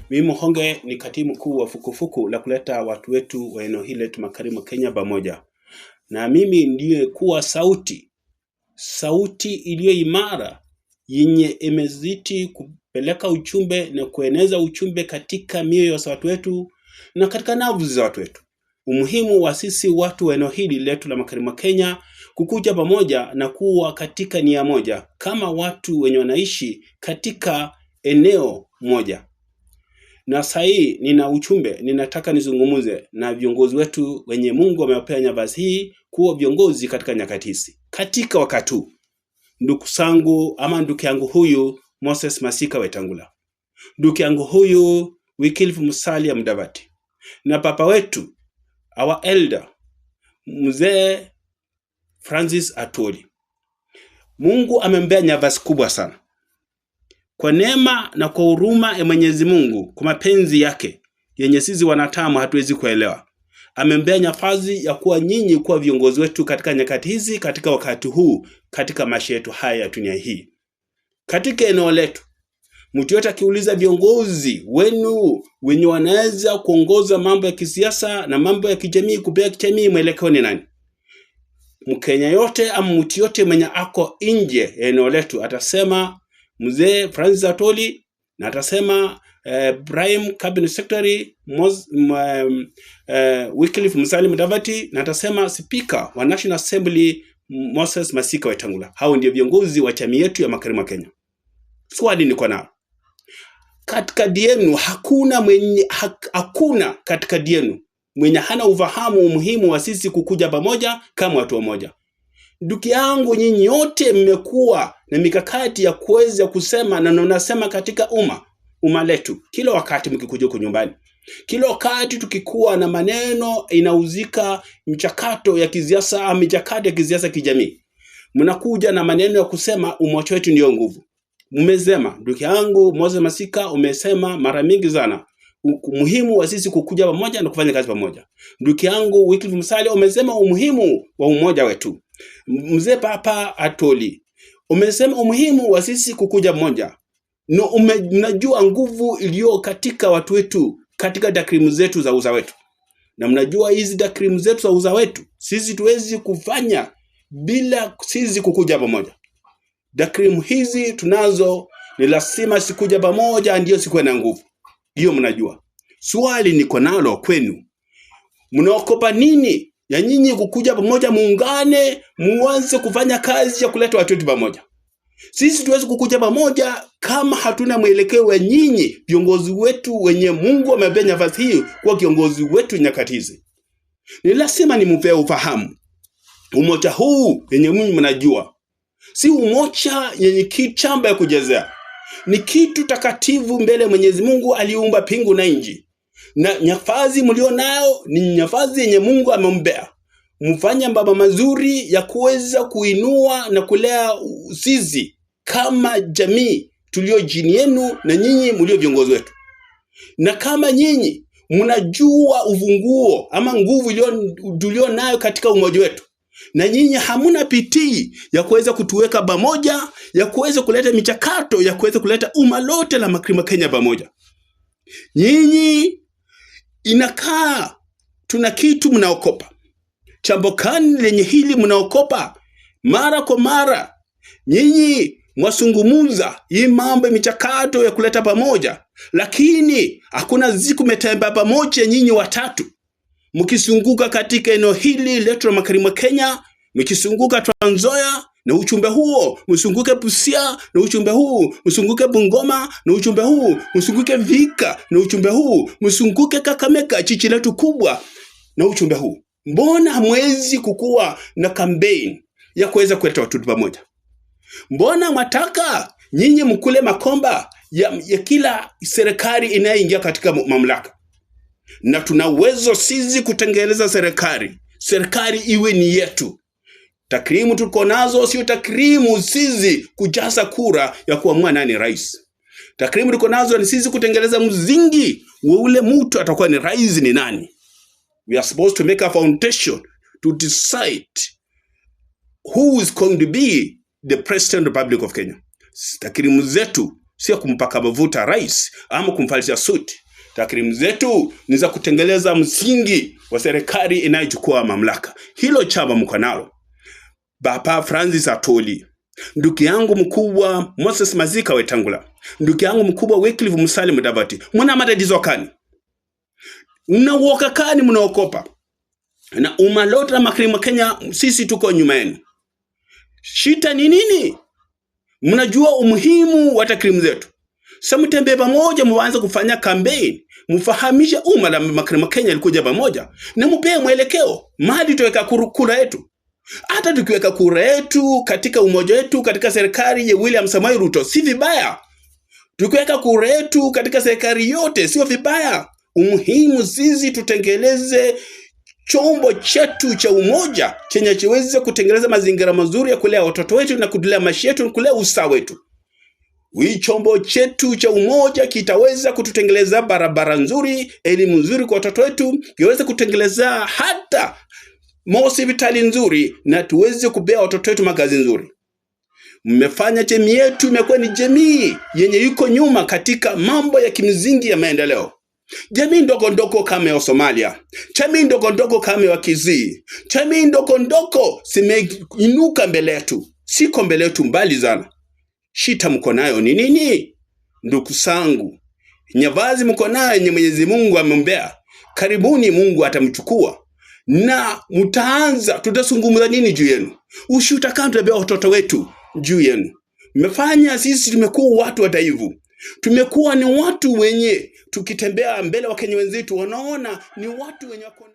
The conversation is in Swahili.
Mimi Muhonge ni katibu mkuu wa Fukufuku la kuleta watu wetu wa eneo hili letu magharibi mwa Kenya pamoja. Na mimi ndiye kuwa sauti iliyo imara yenye imezidi kupeleka ujumbe na kueneza ujumbe katika mioyo ya watu wetu na katika nafsi za watu wetu. Umuhimu wa sisi watu wa eneo hili letu la magharibi mwa Kenya kukuja pamoja na kuwa katika nia moja kama watu wenye wanaishi katika eneo moja. Na sahii nina ujumbe, ninataka nizungumuze na viongozi wetu wenye Mungu amewapea nafasi hii kuwa viongozi katika nyakati hizi. Katika wakati huu, ndugu yangu huyu Moses Masika Wetangula, ndugu yangu huyu Wycliffe Musalia Mudavadi, na papa wetu our elder Mzee Francis Atwoli. Mungu amempea nafasi kubwa sana. Kwa neema na kwa huruma ya Mwenyezi Mungu, kwa mapenzi yake yenye sisi wanadamu hatuwezi kuelewa, amempea nafasi ya kuwa nyinyi kuwa viongozi wetu katika nyakati hizi, katika wakati huu, katika maisha yetu haya ya dunia hii. Katika eneo letu, mtu yote akiuliza viongozi wenu wenye wanaweza kuongoza mambo ya kisiasa na mambo ya kijamii, kupea kijamii mwelekeo ni nani? Mkenya yote ama mtu yote mwenye ako nje eneo letu atasema Mzee Francis Atwoli, na atasema Prime Cabinet Secretary Wycliffe Musalia Mudavadi, na atasema Speaker wa National Assembly Moses Masika Wetangula. Hao ndio viongozi wa jamii yetu ya magharibi mwa Kenya. Swali niko nalo. Katika dienu hakuna katika dienu mwenye hana ufahamu umuhimu wa sisi kukuja pamoja kama watu wamoja. Ndugu yangu, nyinyi yote mmekuwa na mikakati ya kuweza kusema na unasema katika umma letu. Kila wakati mkikuja huko nyumbani, kila wakati tukikuwa na maneno inauzika mchakato ya kisiasa, michakato ya kisiasa kijamii, mnakuja na maneno ya kusema umoja wetu ndio nguvu. Mmesema, ndugu yangu Moses Masika, umesema mara mingi sana umuhimu wa sisi kukuja pamoja na kufanya kazi pamoja. Ndugu yangu Wycliffe Musalia, umesema umuhimu wa umoja wetu. Mzee Papa Atwoli, umesema umuhimu wa sisi kukuja pamoja. No, mnajua nguvu iliyo katika watu wetu, katika takrimu zetu za uza wetu. Na mnajua hizi takrimu zetu za uza wetu sisi tuwezi kufanya bila sisi kukuja pamoja. Takrimu hizi tunazo ni lazima sikuja pamoja ndio sikuwe na nguvu. Hiyo mnajua. Swali niko nalo kwenu, mnaokopa nini ya nyinyi kukuja pamoja, muungane, muanze kufanya kazi ya kuleta watu wetu pamoja? Sisi tuwezi kukuja pamoja kama hatuna mwelekeo wa nyinyi viongozi wetu wenye Mungu amepea nafasi hii kwa kiongozi wetu nyakati hizi. Ni lazima nimpe ufahamu. Umoja huu yenye mimi mnajua si umoja yenye kichamba ya kujezea. Ni kitu takatifu mbele Mwenyezi Mungu aliumba pingu na nchi. Na nafasi mlio nayo ni nafasi yenye Mungu amempea. Mfanya baba mazuri ya kuweza kuinua na kulea sisi kama jamii tulio chini yenu na nyinyi mlio viongozi wetu. Na kama nyinyi mnajua ufunguo ama nguvu tulio nayo katika umoja wetu, na nyinyi hamuna pitii ya kuweza kutuweka pamoja, ya kuweza kuleta michakato, ya kuweza kuleta umma lote la magharibi mwa Kenya pamoja, nyinyi inakaa tuna kitu mnaokopa. Chambokani lenye hili mnaokopa mara kwa mara. Nyinyi mwasungumuza hii mambo michakato ya kuleta pamoja, lakini hakuna siku mmetembea pamoja nyinyi watatu mkisunguka katika eneo hili letu la magharibi mwa Kenya, mkisunguka Trans Nzoia na uchumbe huo, msunguke Busia na uchumbe huu, msunguke Bungoma na uchumbe huu, msunguke Vika na uchumbe huu, msunguke Kakamega chichi letu kubwa na uchumbe huu. Mbona hamwezi kukua na campaign ya kuweza kuleta watu pamoja? Mbona mwataka nyinyi mkule makomba ya kila serikali inayoingia katika mamlaka? Na tuna uwezo sisi kutengeneza serikali iwe ni yetu. Takrimu tuko nazo sio takrimu sisi kujaza kura ya kuamua nani rais. Takrimu tuko nazo ni sisi kutengeneza mzingi wa ule mtu atakuwa ni rais ni nani. We are supposed to make a foundation to decide who is going to be the President of the Republic of Kenya. Takrimu zetu sio kumpaka mafuta rais ama kumvalisha suti. Takrimu zetu ni za kutengeleza msingi wa serikali inayochukua mamlaka. Hilo chama mko nalo. Baba Francis Atoli, ndugu yangu mkubwa Moses Mazika Wetangula, ndugu yangu mkubwa Wycliffe Musalia Mudavadi, muna matatizo kani? Mnaokopa kani? Mnaokopa na umalota na Mlima Kenya, sisi tuko nyuma yenu. Shita ni nini? Mnajua umuhimu wa takrimu zetu. Samutembea pamoja, muanze kufanya campaign, mfahamisha umma la Mlima Kenya likuja pamoja na mpee mwelekeo mahali tuweka kura yetu. Hata tukiweka kura yetu katika umoja wetu katika serikali ya William Samoei Ruto si vibaya. Tukiweka kura yetu katika serikali yote sio vibaya. Umuhimu sisi tutengeleze chombo chetu cha umoja chenye chiweze kutengeleza mazingira mazuri ya kulea watoto wetu na kulea maisha yetu na kulea usawa wetu. Chombo chetu cha umoja kitaweza kututengeleza barabara nzuri, elimu nzuri kwa watoto wetu, kiweze kutengeleza hata hospitali nzuri na tuweze kubea watoto wetu makazi nzuri. Mmefanya jamii yetu imekuwa ni jamii yenye yuko nyuma katika mambo ya kimsingi ya maendeleo. Jamii ndogo ndogo kama ya Somalia, jamii ndogo ndogo kama ya Kisii, jamii ndogo ndogo zimeinuka mbele yetu, siko mbele yetu mbali sana. Shita mko nayo ni nini? Ndugu zangu, nyavazi mko nayo yenye Mwenyezi Mungu ameombea, karibuni Mungu atamchukua na mtaanza tutazungumza nini juu yenu. Ushuta kama tutabea watoto wetu juu yenu. Mmefanya sisi tumekuwa watu wadhaifu. Tumekuwa ni watu wenye tukitembea mbele wa Kenya wenzetu wanaona ni watu wenye wako